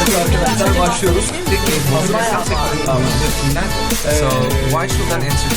Arkadaşlar başlıyoruz. So why should an answer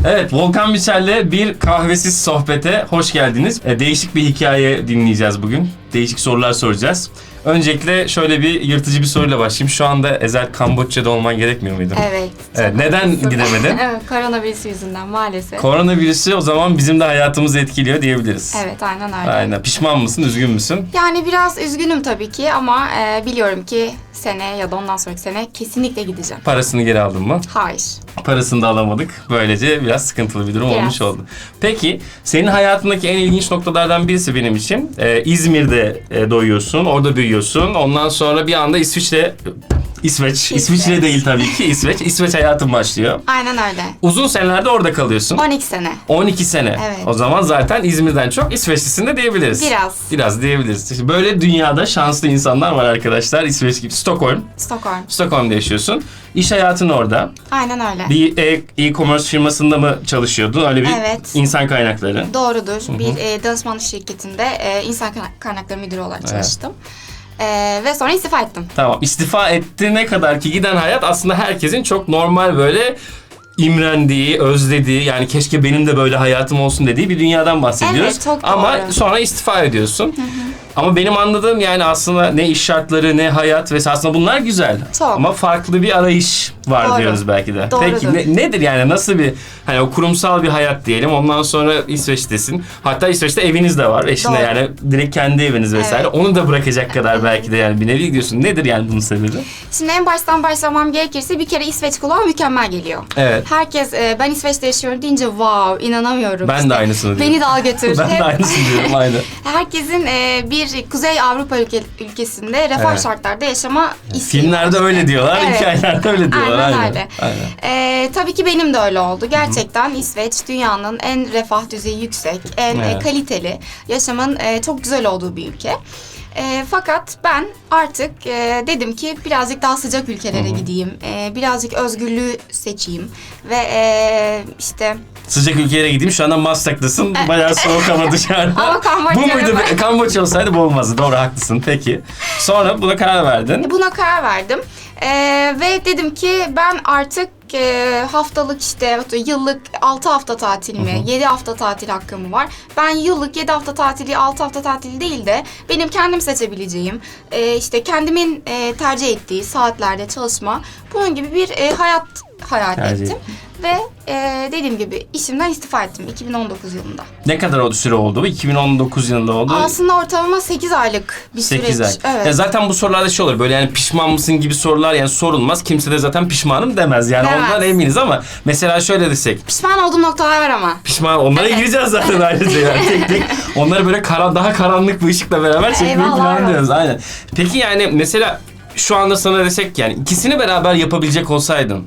Evet, Volkan Biçer'le bir kahvesiz sohbete hoş geldiniz. Değişik bir hikaye dinleyeceğiz bugün. Değişik sorular soracağız. Öncelikle şöyle bir yırtıcı bir soruyla başlayayım. Şu anda Ezel Kamboçya'da olman gerekmiyor muydu? Evet. Neden gidemedin? Evet, koronavirüs yüzünden maalesef. Koronavirüsü o zaman bizim de hayatımızı etkiliyor diyebiliriz. Evet, aynen öyle. Aynen. Pişman mısın, üzgün müsün? Yani biraz üzgünüm tabii ki ama biliyorum ki sene ya da ondan sonraki sene kesinlikle gideceğim. Parasını geri aldın mı? Hayır. Parasını da alamadık. Böylece biraz sıkıntılı bir durum Biraz. olmuş oldu. Peki, senin hayatındaki en ilginç noktalardan birisi benim için. İzmir'de doğuyorsun, orada büyüyorsun. Ondan sonra bir anda İsviçre değil tabii ki İsveç hayatın başlıyor. Aynen öyle. Uzun senelerde orada kalıyorsun. 12 sene. 12 sene. Evet. O zaman zaten İzmir'den çok İsveçlisin de diyebiliriz. Biraz diyebiliriz. İşte böyle dünyada şanslı insanlar var arkadaşlar. İsveç gibi. Stockholm'da yaşıyorsun. İş hayatın orada. Aynen öyle. Bir e-commerce firmasında mı çalışıyordun? Öyle bir Evet. insan kaynakları. Doğrudur. Bir danışmanlık şirketinde insan kaynakları müdürü olarak çalıştım. Ve sonra istifa ettim. Tamam. İstifa ettiğine kadar ki giden hayat aslında herkesin çok normal böyle imrendiği, özlediği, yani keşke benim de böyle hayatım olsun dediği bir dünyadan bahsediyoruz. Evet, çok doğru. Ama sonra istifa ediyorsun. Ama benim anladığım yani aslında ne iş şartları ne hayat ve aslında bunlar güzel. Çok. Ama farklı bir arayış var Doğru. diyoruz belki de. Doğrudur. Peki nedir yani, nasıl bir hani o kurumsal bir hayat diyelim, ondan sonra İsveç'tesin. Hatta İsveç'te eviniz de var eşinde, Doğru. yani direkt kendi eviniz vesaire. Evet. Onu da bırakacak kadar belki de yani bir nevi gidiyorsun. Nedir yani bunun sebebi? Şimdi en baştan başlamam gerekirse bir kere İsveç kulağa mükemmel geliyor. Evet. Herkes ben İsveç'te yaşıyorum deyince wow, inanamıyorum. Ben de aynısını diyorum. Beni de al götür. Ben de aynısını diyorum, aynı. Herkesin bir Kuzey Avrupa ülkesinde refah Evet. şartlarda yaşama isteği. Filmlerde öyle diyorlar, Evet. hikayelerde öyle diyorlar. Aynen öyle. Aynen. Tabii ki benim de öyle oldu. Gerçekten İsveç dünyanın en refah düzeyi yüksek, en Evet. kaliteli, yaşamın çok güzel olduğu bir ülke. Fakat ben artık dedim ki birazcık daha sıcak ülkelere gideyim. Birazcık özgürlüğü seçeyim. Ve işte... Sıcak ülkelere gideyim. Şu anda Maslak'tasın. Bayağı soğuk ama dışarıda. Ama Kamboçya Bu muydu? var. Kamboçya olsaydı bu olmazdı. Doğru, haklısın. Peki. Sonra buna karar verdin. Buna karar verdim. Ve dedim ki ben artık haftalık işte yıllık 6 hafta tatil mi, 7 hafta tatil hakkım mı var? Ben yıllık 7 hafta tatili, 6 hafta tatili değil de benim kendim seçebileceğim, işte kendimin tercih ettiği saatlerde çalışma, bunun gibi bir hayat hayal Tercih ettim. Ve dediğim gibi işimden istifa ettim 2019 yılında. Ne kadar o süre oldu bu? 2019 yılında oldu. Aslında ortalama 8 aylık bir 8 ay. süreç. Evet. Ya zaten bu sorularda şey olur, böyle yani pişman mısın gibi sorular yani sorulmaz. Kimse de zaten pişmanım demez. Yani Demez. ondan eminiz ama mesela şöyle desek. Pişman olduğum noktalar var ama. Pişman, onlara gireceğiz zaten ayrıca yani tek tek. Onları böyle daha karanlık bir ışıkla beraber çekmeyi Eyvallah planlıyoruz. Aynen. Peki yani mesela şu anda sana desek yani ikisini beraber yapabilecek olsaydın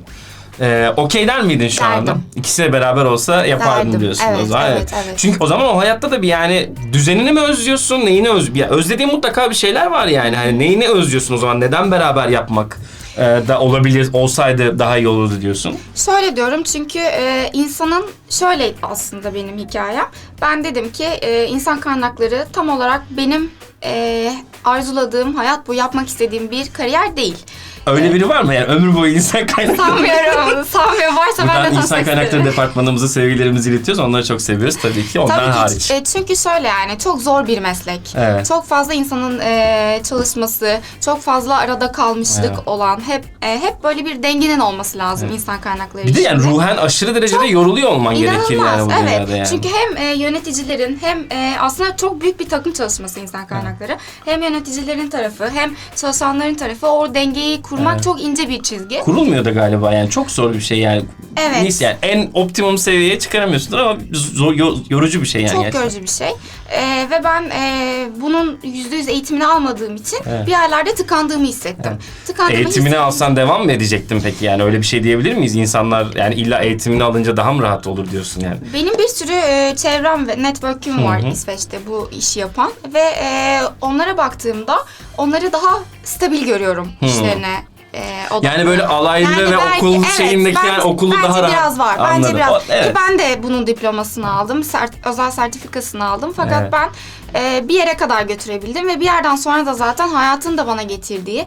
okey der miydin şu Derdim. anda? İkisi de beraber olsa yapardın Derdim. diyorsun Evet, o zaman. evet. Çünkü o zaman o hayatta da bir yani düzenini mi özlüyorsun, neyini ya özlediğin mutlaka bir şeyler var yani. Hani neyini özlüyorsun o zaman? Neden beraber yapmak da olsaydı daha iyi olurdu diyorsun? Şöyle diyorum çünkü insanın şöyle aslında benim hikayem. Ben dedim ki insan kaynakları tam olarak benim arzuladığım, hayat boyu yapmak istediğim bir kariyer değil. Öyle biri var mı yani ömür boyu insan kaynakları? Sanmıyorum. Varsa ben de Buradan tanışmak insan kaynakları isterim. departmanımıza sevgilerimizi iletiyoruz. Onları çok seviyoruz tabii ki. Ondan Tabii ki, hariç. çünkü şöyle yani çok zor bir meslek. Evet. Çok fazla insanın çalışması, çok fazla arada kalmışlık Evet. olan, hep böyle bir dengenin olması lazım insan kaynakları Bir de yani işinde. ruhen aşırı derecede yoruluyor olman gerekir yani bu evet. dünyada yani. Çünkü hem yöneticilerin hem aslında çok büyük bir takım çalışması insan kaynakları. Hem yöneticilerin tarafı hem çalışanların tarafı o dengeyi kurmak Evet. çok ince bir çizgi. Kurulmuyor da galiba yani çok zor bir şey yani. Evet. Neyse yani en optimum seviyeye çıkaramıyorsundur ama yorucu bir şey yani. Çok gerçekten. yorucu bir şey. Ve ben bunun %100 eğitimini almadığım için Evet. bir yerlerde tıkandığımı hissettim. Eğitimini alsan devam mı edecektin peki yani öyle bir şey diyebilir miyiz? İnsanlar yani illa eğitimini alınca daha mı rahat olur diyorsun yani? Benim bir sürü çevrem ve network'üm var İsveç'te bu işi yapan ve onlara baktığımda onları daha stabil görüyorum işlerine Yani böyle alaylı ve belki, okul şeyindeki yani okulu bence daha rahat. biraz var. Anladım. Bence biraz. Evet. Ki ben de bunun diplomasını aldım. Özel sertifikasını aldım. Fakat Evet. ben bir yere kadar götürebildim ve bir yerden sonra da zaten hayatın da bana getirdiği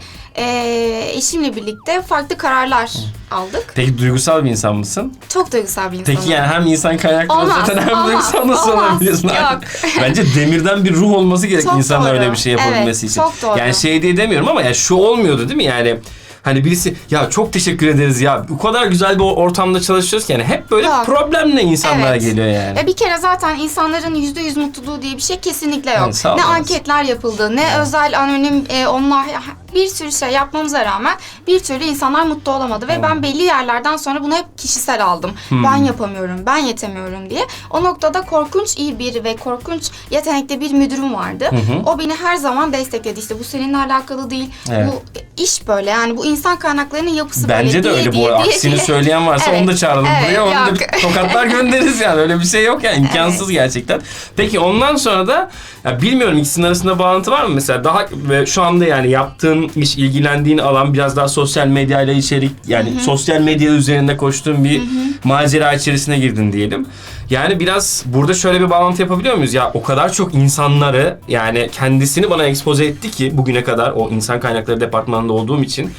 eşimle birlikte farklı kararlar aldık. Peki duygusal bir insan mısın? Çok duygusal bir insanım. Peki yani hem insan kaynaklı Olmaz, zaten hem olmaz, duygusal nasıl olmaz. olabiliyorsun? Yok. Bence demirden bir ruh olması gerek Çok insanın doğru. öyle bir şey yapabilmesi Evet, için. çok doğru. Yani şey diye demiyorum ama ya şu olmuyordu değil mi yani? Hani birisi ya çok teşekkür ederiz ya o kadar güzel bir ortamda çalışıyoruz ki yani hep böyle Yok. problemle insanlara Evet. geliyor yani. Bir kere zaten insanların %100 mutluluğu diye bir şey kesinlikle yok. Evet, sağ Ne olun. anketler yapıldı, ne özel anonim onlar bir sürü şey yapmamıza rağmen bir türlü insanlar mutlu olamadı ve ben belli yerlerden sonra bunu hep kişisel aldım. Ben yapamıyorum, ben yetemiyorum diye. O noktada korkunç iyi bir ve korkunç yetenekli bir müdürüm vardı. O beni her zaman destekledi. İşte bu seninle alakalı değil. Evet. Bu iş böyle yani bu insan kaynaklarının yapısı Bence böyle de öyle bu arada. Aksini söyleyen varsa Evet, onu da çağıralım evet, buraya. Onu da yok. bir tokatlar göndeririz yani. Öyle bir şey yok yani. İmkansız gerçekten. Peki ondan sonra da ya bilmiyorum ikisinin arasında bağlantı var mı? Mesela daha ve şu anda yani yaptığın iş, ilgilendiğin alan biraz daha sosyal medyayla içerik yani sosyal medya üzerinde koştuğun bir macera içerisine girdin diyelim. Yani biraz burada şöyle bir bağlantı yapabiliyor muyuz? Ya o kadar çok insanları yani kendisini bana expose etti ki bugüne kadar o insan kaynakları departmanında olduğum için.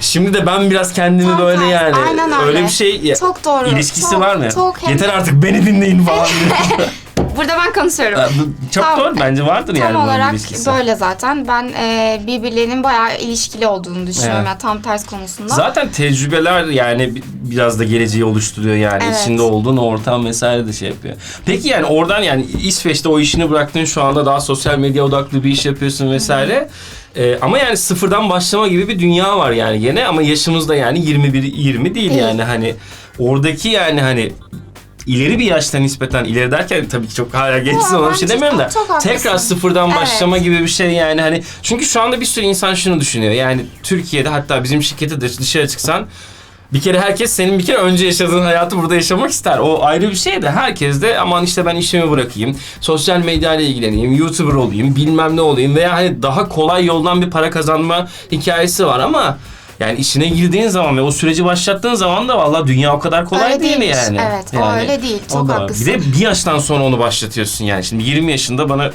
Şimdi de ben biraz kendimi Tam böyle tersi. yani Aynen öyle öyle. bir şey Çok doğru. ilişkisi Çok, var mı? çok hem- Yeter artık beni dinleyin falan diye. Burada ben konuşuyorum. Çok Tam- doğru bence vardır yani Tam bunun olarak ilişkisi. böyle zaten. Ben birbirlerinin bayağı ilişkili olduğunu düşünüyorum. Evet. Yani tam ters konusunda. Zaten tecrübeler yani biraz da geleceği oluşturuyor yani. Evet. İçinde olduğun ortam vesaire de şey yapıyor. Peki yani oradan yani İsveç'te o işini bıraktın şu anda daha sosyal medya odaklı bir iş yapıyorsun vesaire. Ama yani sıfırdan başlama gibi bir dünya var yani gene ama yaşımız da yani 21-20 değil yani hani oradaki yani hani ileri bir yaşta nispeten ileri derken tabii ki çok hala gençsin ona bir şey bence demiyorum da çok haklısın. tekrar sıfırdan Evet. başlama gibi bir şey yani hani çünkü şu anda bir sürü insan şunu düşünüyor yani Türkiye'de hatta bizim şirkete de dışarı çıksan bir kere herkes senin bir kere önce yaşadığın hayatı burada yaşamak ister. O ayrı bir şey de herkes de aman işte ben işimi bırakayım, sosyal medyayla ilgileneyim, YouTuber olayım, bilmem ne olayım veya hani daha kolay yoldan bir para kazanma hikayesi var ama yani işine girdiğin zaman ve o süreci başlattığın zaman da vallahi dünya o kadar kolay Öyle değil değilmiş. yani. Evet, o Yani öyle değil. o Çok da var. haklısın. Bir de bir yaştan sonra onu başlatıyorsun yani. Şimdi 20 yaşında bana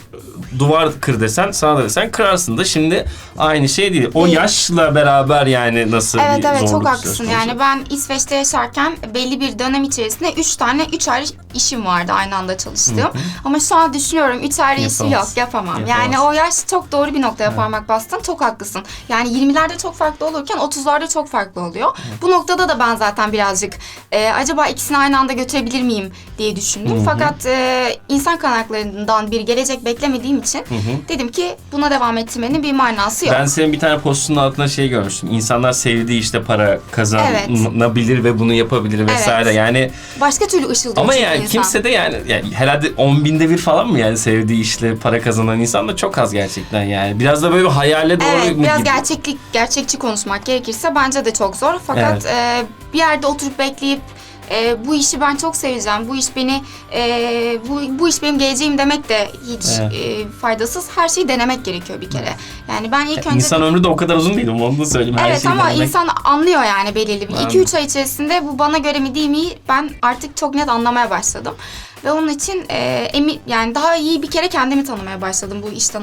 duvar kır desen, sana da desen kırarsın da şimdi aynı şey değil. O Değil. yaşla beraber yani nasıl Evet bir evet zorluk çok söz haklısın. konusu? Yani ben İsveç'te yaşarken belli bir dönem içerisinde 3 ayrı işim vardı aynı anda çalıştığım. Ama şu an düşünüyorum 3 ayrı işim yok, Yapamazsın. yapamam. Yapamazsın. Yani o yaş çok doğru bir noktaya parmak bastın. Çok haklısın. Yani 20'lerde çok farklı olurken 30'larda çok farklı oluyor. Bu noktada da ben zaten birazcık acaba ikisini aynı anda götürebilir miyim diye düşündüm. Fakat insan kaynaklarından bir gelecek beklemediğim için dedim ki buna devam ettirmenin bir manası yok. Ben senin bir tane postunun altında şey görmüştüm. İnsanlar sevdiği işte para kazanabilir ve bunu yapabilir vesaire. Evet. Yani Başka türlü ışıldıyor ama çünkü yani insan. kimse de yani herhalde 10.000'de bir falan mı yani sevdiği işle para kazanan insan da çok az gerçekten yani. Biraz da böyle bir hayale doğru Evet, mu biraz gibi? gerçekçi konuşmak gerekirse bence de çok zor. Fakat bir yerde oturup bekleyip bu işi ben çok seveceğim, bu iş beni, bu iş benim geleceğim demek de hiç faydasız. Her şeyi denemek gerekiyor bir kere. Yani ben ilk önce... İnsan ömrü de o kadar uzun değil mi? Onu da söyleyeyim. Her Evet şeyi ama denemek. insan anlıyor yani belirli bir. Anladım. 2-3 ay içerisinde bu bana göre mi değil mi ben artık çok net anlamaya başladım. Ve onun için yani daha iyi bir kere kendimi tanımaya başladım bu işten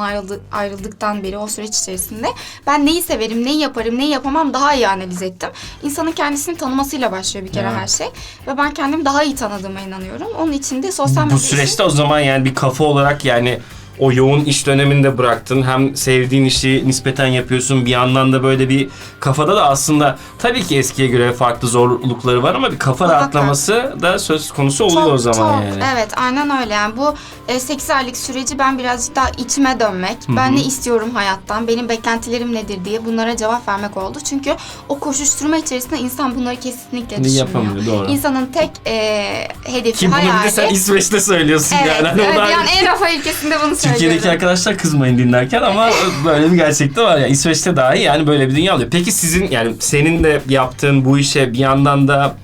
ayrıldıktan beri o süreç içerisinde. Ben neyi severim, neyi yaparım, neyi yapamam daha iyi analiz ettim. İnsanın kendisini tanımasıyla başlıyor bir kere her şey. Ve ben kendimi daha iyi tanıdığıma inanıyorum. Onun için de sosyal medya Bu süreçte o zaman yani bir kafa olarak yani o yoğun iş döneminde bıraktın. Hem sevdiğin işi nispeten yapıyorsun. Bir yandan da böyle bir kafada da aslında tabii ki eskiye göre farklı zorlukları var ama bir kafa Muhakkak. rahatlaması da söz konusu oluyor o zaman çok, yani. Evet aynen öyle yani bu 8 aylık süreci ben birazcık daha içime dönmek, ben ne istiyorum hayattan, benim beklentilerim nedir diye bunlara cevap vermek oldu. Çünkü o koşuşturma içerisinde insan bunları kesinlikle düşünmüyor. Yapamıyor, doğru. İnsanın tek hedefi, Ki bunu bir hayali. de sen İsveç'te söylüyorsun Evet, yani. Hani o evet da- yani en rafa ülkesinde bunu Türkiye'deki söylüyorum. arkadaşlar kızmayın dinlerken ama böyle bir gerçek de var ya. İsveç'te dahi yani böyle bir dünya oluyor. Peki sizin yani senin de yaptığın bu işe bir yandan da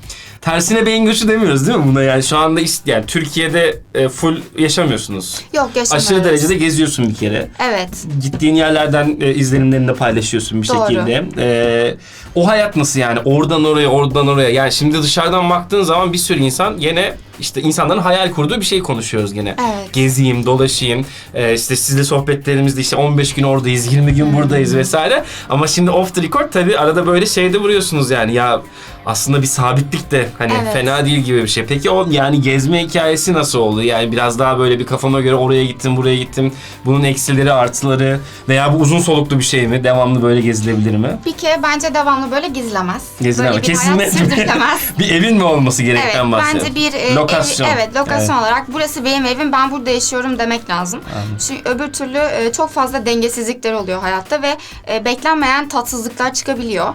tersine beyin göçü demiyoruz değil mi buna? Yani şu anda yani Türkiye'de full yaşamıyorsunuz. Yok, yaşamıyoruz. Aşırı derecede geziyorsun bir kere. Evet. Gittiğin yerlerden izlenimlerini de paylaşıyorsun bir Doğru. şekilde. O hayat nasıl yani? Oradan oraya, oradan oraya. Yani şimdi dışarıdan baktığın zaman bir sürü insan gene işte insanların hayal kurduğu bir şey konuşuyoruz gene. Evet. Gezeyim, dolaşayım. İşte sizle sohbetlerimizde işte 15 gün oradayız, 20 gün buradayız vesaire. Ama şimdi off the record tabii arada böyle şeyde vuruyorsunuz yani. Ya aslında bir sabitlik de hani Evet. fena değil gibi bir şey. Peki o yani gezme hikayesi nasıl oldu? Yani biraz daha böyle bir kafama göre oraya gittim, buraya gittim. Bunun eksileri, artıları veya bu uzun soluklu bir şey mi? Devamlı böyle gezilebilir mi? Bir kere bence devamlı böyle gezilemez. Gezilemez. Böyle bir hayat sürdürülemez. Bir evin mi olması gerekten Evet, bahsediyorum. bence bir lokasyon. lokasyon olarak burası benim evim, ben burada yaşıyorum demek lazım. Çünkü öbür türlü çok fazla dengesizlikler oluyor hayatta ve beklenmeyen tatsızlıklar çıkabiliyor.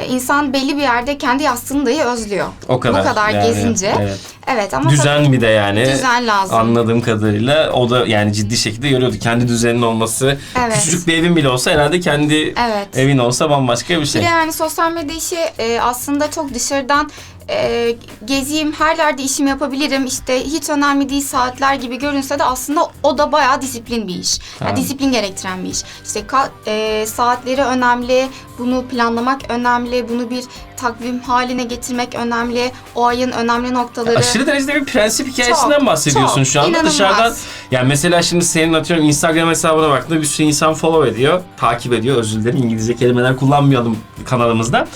İnsan belli bir yerde kendi yastığını dahi özlüyor. O kadar. Bu kadar yani, gezince. Evet. Evet ama Düzen bir de yani. düzen lazım. Anladığım kadarıyla o da yani ciddi şekilde görüyordu. Kendi düzenin olması. Evet. Küçücük bir evin bile olsa herhalde kendi Evet. evin olsa bambaşka bir şey. Bir de yani sosyal medya işi aslında çok dışarıdan gezeyim, her yerde işimi yapabilirim, işte hiç önemli değil saatler gibi görünse de aslında o da bayağı disiplin bir iş. Yani disiplin gerektiren bir iş. İşte saatleri önemli, bunu planlamak önemli, bunu bir takvim haline getirmek önemli, o ayın önemli noktaları. Aşırı derecede bir prensip hikayesinden Çok, bahsediyorsun çok. şu anda. İnanılmaz. Dışarıdan yani mesela şimdi senin atıyorum Instagram hesabına baktığında bir sürü insan follow ediyor, takip ediyor. Özür dilerim İngilizce kelimeler kullanmayalım kanalımızda.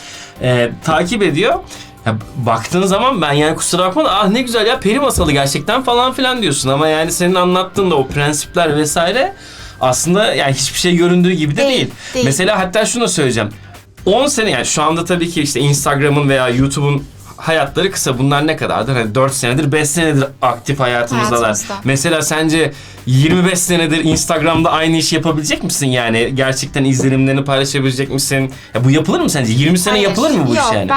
Takip ediyor. Ya baktığın zaman ben yani kusura bakma da ne güzel ya peri masalı gerçekten falan filan diyorsun ama yani senin anlattığın da o prensipler vesaire aslında yani hiçbir şey göründüğü gibi de değil. Mesela hatta şunu söyleyeceğim. 10 sene yani şu anda tabii ki işte Instagram'ın veya YouTube'un hayatları kısa. Bunlar ne kadardır? Hani 4 senedir, 5 senedir aktif hayatımızdalar. Hayatımızda. Mesela sence 25 senedir Instagram'da aynı işi yapabilecek misin yani? Gerçekten izlenimlerini paylaşabilecek misin? Ya bu yapılır mı sence? 20 sene Hayır. yapılır mı bu Yok, iş yani?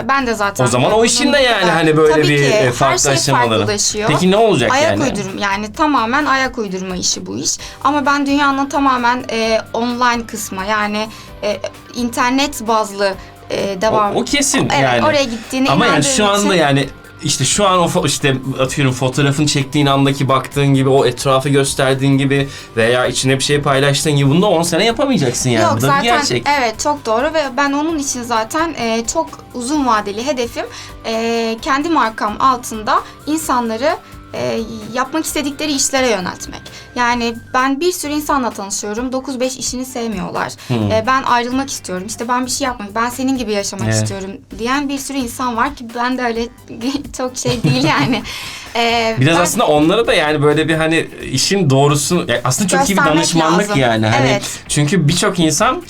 ben de zaten. O zaman o işin de yani hani böyle tabii bir ki, farklı her şey aşamaları. farklılaşıyor. Peki ne olacak ayak yani? uydurum yani tamamen ayak uydurma işi bu iş. Ama ben dünyanın tamamen online kısmı yani internet bazlı devam. O kesin Evet, yani. oraya gittiğine ama yani inandığım şu anda için- yani işte şu an o işte atıyorum fotoğrafını çektiğin andaki baktığın gibi o etrafı gösterdiğin gibi veya içine bir şey paylaştığın gibi bunu da 10 sene yapamayacaksın yani. Yok Bu da bir zaten gerçek. evet çok doğru ve ben onun için zaten çok uzun vadeli hedefim kendi markam altında insanları yapmak istedikleri işlere yöneltmek. Yani ben bir sürü insanla tanışıyorum. 9-5 işini sevmiyorlar. Ben ayrılmak istiyorum. İşte ben bir şey yapmak, ben senin gibi yaşamak Evet. istiyorum diyen bir sürü insan var ki ben de öyle çok şey değil yani. Biraz ben- aslında onlara da yani böyle bir hani işin doğrusunu aslında çok iyi bir Göstermek danışmanlık lazım. yani. Hani Evet. çünkü birçok insan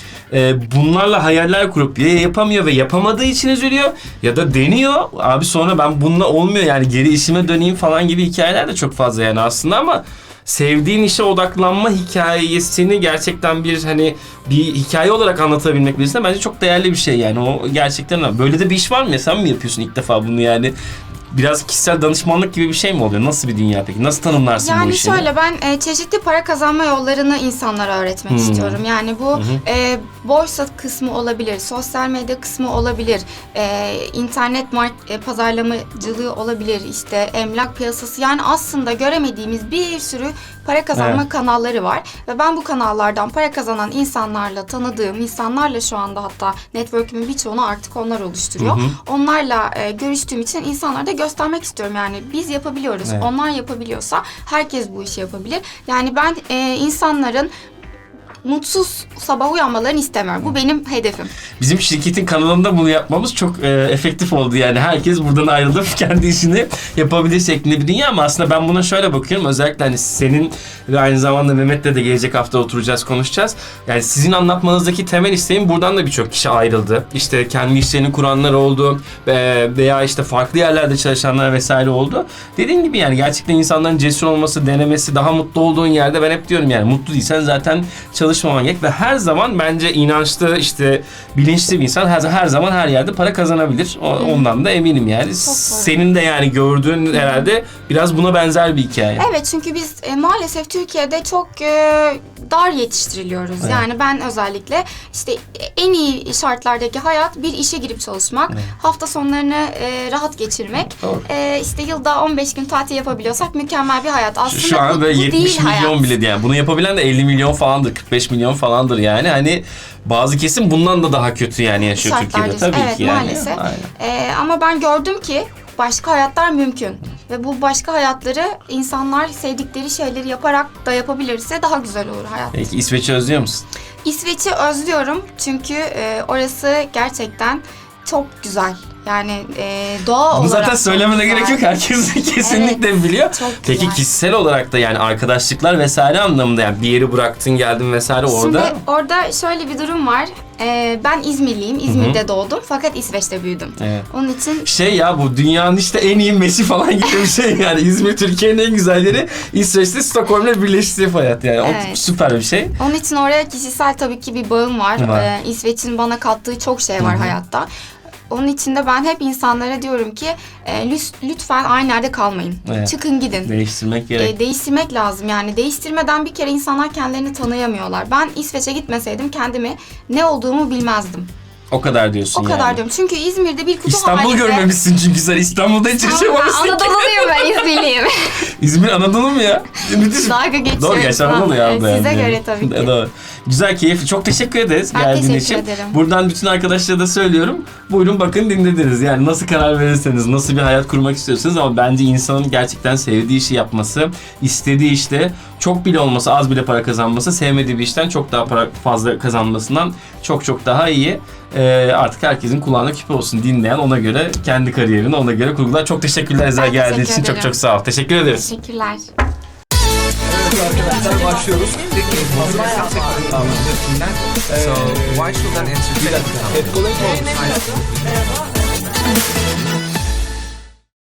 bunlarla hayaller kurup ya yapamıyor ve yapamadığı için üzülüyor ya da deniyor. Abi sonra ben bununla olmuyor yani geri işime döneyim falan gibi hikayeler de çok fazla yani aslında ama sevdiğin işe odaklanma hikayesini gerçekten bir hani bir hikaye olarak anlatabilmek birisine bence çok değerli bir şey yani o gerçekten böyle de bir iş var mı ya sen mi yapıyorsun ilk defa bunu yani? Biraz kişisel danışmanlık gibi bir şey mi oluyor? Nasıl bir dünya peki? Nasıl tanımlarsın bu Yani işi? şöyle ben çeşitli para kazanma yollarını insanlara öğretmek istiyorum. Yani bu borsa kısmı olabilir, sosyal medya kısmı olabilir, internet pazarlamacılığı olabilir, işte emlak piyasası. Yani aslında göremediğimiz bir sürü para kazanma kanalları var. Ve ben bu kanallardan para kazanan insanlarla, tanıdığım insanlarla şu anda hatta network'ümün birçoğunu artık onlar oluşturuyor. Onlarla görüştüğüm için insanlara da göstermek istiyorum. Yani biz yapabiliyoruz. Evet. Onlar yapabiliyorsa herkes bu işi yapabilir. Yani ben insanların mutsuz sabah uyanmalarını istemiyorum. Bu benim hedefim. Bizim şirketin kanalında bunu yapmamız çok efektif oldu yani. Herkes buradan ayrılıp kendi işini yapabilir şeklinde bir dünya ama aslında ben buna şöyle bakıyorum. Özellikle hani senin ve aynı zamanda Mehmet'le de gelecek hafta oturacağız, konuşacağız. Yani sizin anlatmanızdaki temel isteğim buradan da birçok kişi ayrıldı. İşte kendi işlerini kuranlar oldu veya işte farklı yerlerde çalışanlar vesaire oldu. Dediğim gibi yani gerçekten insanların cesur olması, denemesi, daha mutlu olduğun yerde ben hep diyorum yani mutlu değilsen zaten çalışıyorsun çalışmaman gerek ve her zaman bence inançlı, işte bilinçli bir insan her zaman her yerde para kazanabilir. Ondan da eminim yani. Senin de yani gördüğün herhalde biraz buna benzer bir hikaye. Evet, çünkü biz maalesef Türkiye'de çok dar yetiştiriliyoruz. Evet. Yani ben özellikle işte en iyi şartlardaki hayat bir işe girip çalışmak, hafta sonlarını rahat geçirmek, Doğru. işte yılda 15 gün tatil yapabiliyorsak mükemmel bir hayat. Aslında Şu an bu böyle 70 değil milyon hayat. bile yani. Bunu yapabilen de 50 milyon falandır, 45 milyon falandır yani. Hani bazı kesim bundan da daha kötü yani yaşıyor Türkiye'de Şartlarda. tabii Evet, ki yani. maalesef. Aynen. Ama ben gördüm ki başka hayatlar mümkün. Ve bu başka hayatları insanlar sevdikleri şeyleri yaparak da yapabilirse daha güzel olur hayat. Peki İsveç'i özlüyor musun? İsveç'i özlüyorum çünkü orası gerçekten çok güzel. Yani doğa Bunu olarak zaten çok söylemene güzel. gerek yok. Herkes kesinlikle biliyor. Çok Peki güzel. kişisel olarak da yani arkadaşlıklar vesaire anlamında yani bir yeri bıraktın geldin vesaire orada. Şimdi orada şöyle bir durum var. Ben İzmirliyim. İzmir'de doğdum fakat İsveç'te büyüdüm. Evet. Onun için Şey ya bu dünyanın işte en iyi Messi falan gibi bir şey yani. İzmir Türkiye'nin en güzel yeri. İsveç'te Stockholm'la birleştiği hayat yani. Evet. O süper bir şey. onun için oraya kişisel tabii ki bir bağım var. Var. İsveç'in bana kattığı çok şey var hayatta. Onun için de ben hep insanlara diyorum ki lütfen aynı yerde kalmayın. Evet. Çıkın gidin. Değiştirmek gerek. Değiştirmek lazım yani. Değiştirmeden bir kere insanlar kendilerini tanıyamıyorlar. Ben İsveç'e gitmeseydim kendimi ne olduğumu bilmezdim. O kadar diyorsun O yani. kadar diyorum. Çünkü İzmir'de bir kutu İstanbul halinde... görmemişsin çünkü sen İstanbul'da hiç yaşamamışsın. Anadolu'luyum ben, İzmirliyim. İzmir Anadolu mu ya? Müthiş. Dalga geçiyorum. Doğru gerçi Anadolu ya. Size göre tabii ki. Doğru. Güzel, keyifli. Çok teşekkür ederiz Ben geldiğin teşekkür için. ederim. Buradan bütün arkadaşlara da söylüyorum. Buyurun bakın dinlediniz. Yani nasıl karar verirseniz, nasıl bir hayat kurmak istiyorsunuz ama bence insanın gerçekten sevdiği işi yapması, istediği işte çok bile olmasa, az bile para kazanması, sevmediği bir işten çok daha para fazla kazanmasından çok daha iyi. Artık herkesin kulağına küpe olsun, dinleyen ona göre kendi kariyerini ona göre kurgular. Çok teşekkürler Ezel Ben geldiğin teşekkür için. ederim. Çok sağ ol. Teşekkür ederiz. Teşekkürler. Evet arkadaşlar başlıyoruz. So why should an answer be that? Kolay mı olmuş?